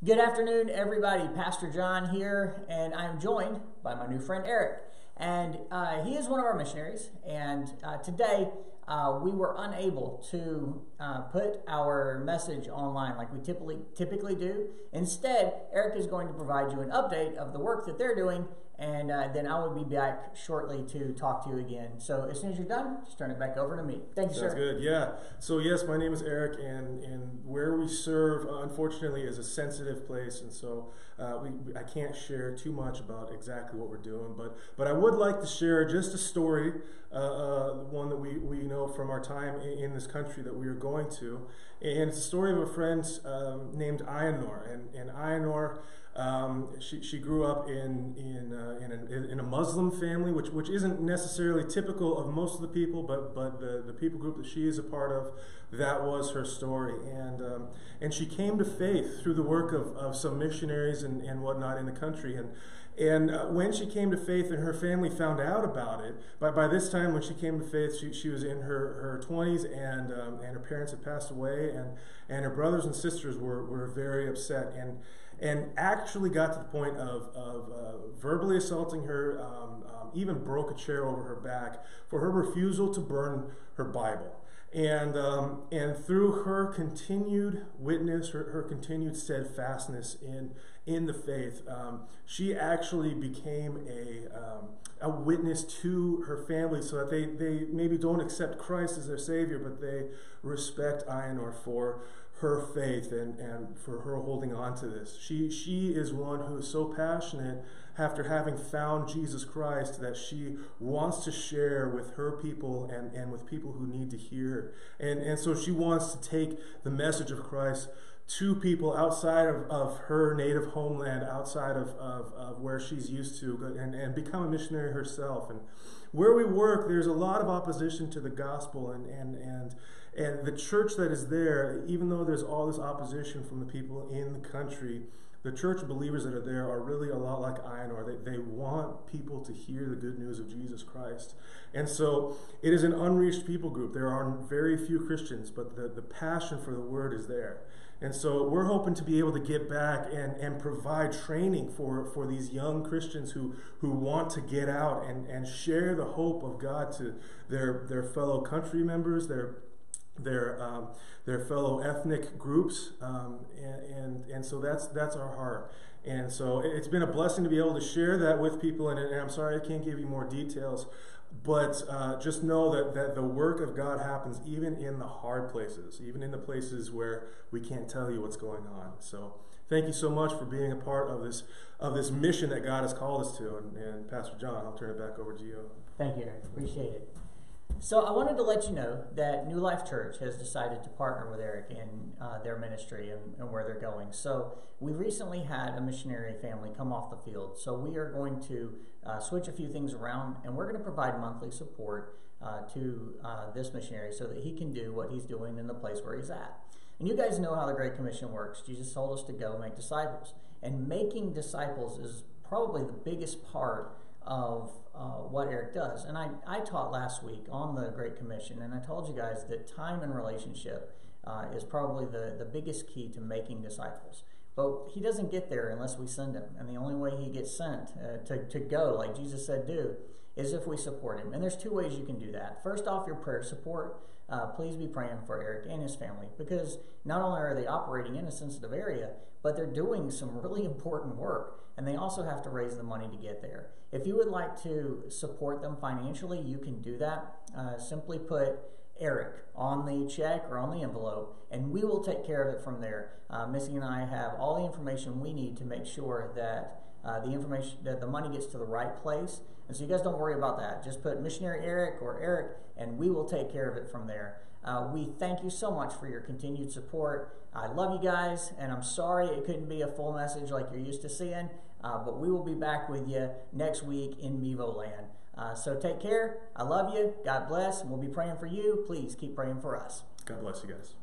Good afternoon, everybody. Pastor John here, and I'm joined by my new friend Eric. And he is one of our missionaries. And today we were unable to put our message online like we typically do. Instead, Eric is going to provide you an update of the work that they're doing, and then I will be back shortly to talk to you again. So as soon as you're done, just turn it back over to me. Thank you, sir. Sounds good. Yeah. So yes, my name is Eric, and where we serve, unfortunately, is a sensitive place, and so I can't share too much about exactly what we're doing. But I would like to share just a story, one that we know from our time in this country that we are going to, and it's a story of a friend named Ayanor, and Ayanor. She grew up in a Muslim family, which isn't necessarily typical of most of the people, but the people group that she is a part of, that was her story, and she came to faith through the work of some missionaries and whatnot in the country, and when she came to faith and her family found out about it, by this time when she came to faith, she was in her 20s, and her parents had passed away, and her brothers and sisters were very upset, and actually got to the point of verbally assaulting her, even broke a chair over her back for her refusal to burn her Bible. And through her continued witness, her continued steadfastness in the faith, she actually became a witness to her family, so that they maybe don't accept Christ as their Savior, but they respect Ayanor for her faith and for her holding on to this. She is one who is so passionate after having found Jesus Christ that she wants to share with her people and with people who need to hear. And so she wants to take the message of Christ to people outside of her native homeland, outside of where she's used to, and become a missionary herself. And where we work, there's a lot of opposition to the gospel, and the church that is there, even though there's all this opposition from the people in the country, the church believers that are there are really a lot like Ayanor. They want people to hear the good news of Jesus Christ. And so it is an unreached people group. There are very few Christians, but the passion for the word is there. And so we're hoping to be able to get back and provide training for these young Christians who want to get out and share the hope of God to their fellow country members, their fellow ethnic groups, and so that's our heart. And so it's been a blessing to be able to share that with people, and I'm sorry I can't give you more details, but just know that the work of God happens even in the hard places, even in the places where we can't tell you what's going on. So thank you so much for being a part of this mission that God has called us to. And Pastor John, I'll turn it back over to you. Thank you, Eric. Appreciate it. So I wanted to let you know that New Life Church has decided to partner with Eric in their ministry and where they're going. So we recently had a missionary family come off the field. So we are going to switch a few things around, and we're going to provide monthly support to this missionary so that he can do what he's doing in the place where he's at. And you guys know how the Great Commission works. Jesus told us to go make disciples. And making disciples is probably the biggest part of what Eric does. And I taught last week on the Great Commission, and I told you guys that time and relationship is probably the biggest key to making disciples. But he doesn't get there unless we send him. And the only way he gets sent to go, like Jesus said do, is if we support him. And there's two ways you can do that. First off, your prayer support. Please be praying for Eric and his family, because not only are they operating in a sensitive area, but they're doing some really important work, and they also have to raise the money to get there. If you would like to support them financially, you can do that. Simply put Eric on the check or on the envelope, and we will take care of it from there. Missy and I have all the information we need to make sure that the money gets to the right place. And so you guys don't worry about that. Just put Missionary Eric or Eric, and we will take care of it from there. We thank you so much for your continued support. I love you guys, and I'm sorry it couldn't be a full message like you're used to seeing, but we will be back with you next week in Mevo Land. So take care. I love you. God bless, and we'll be praying for you. Please keep praying for us. God bless you guys.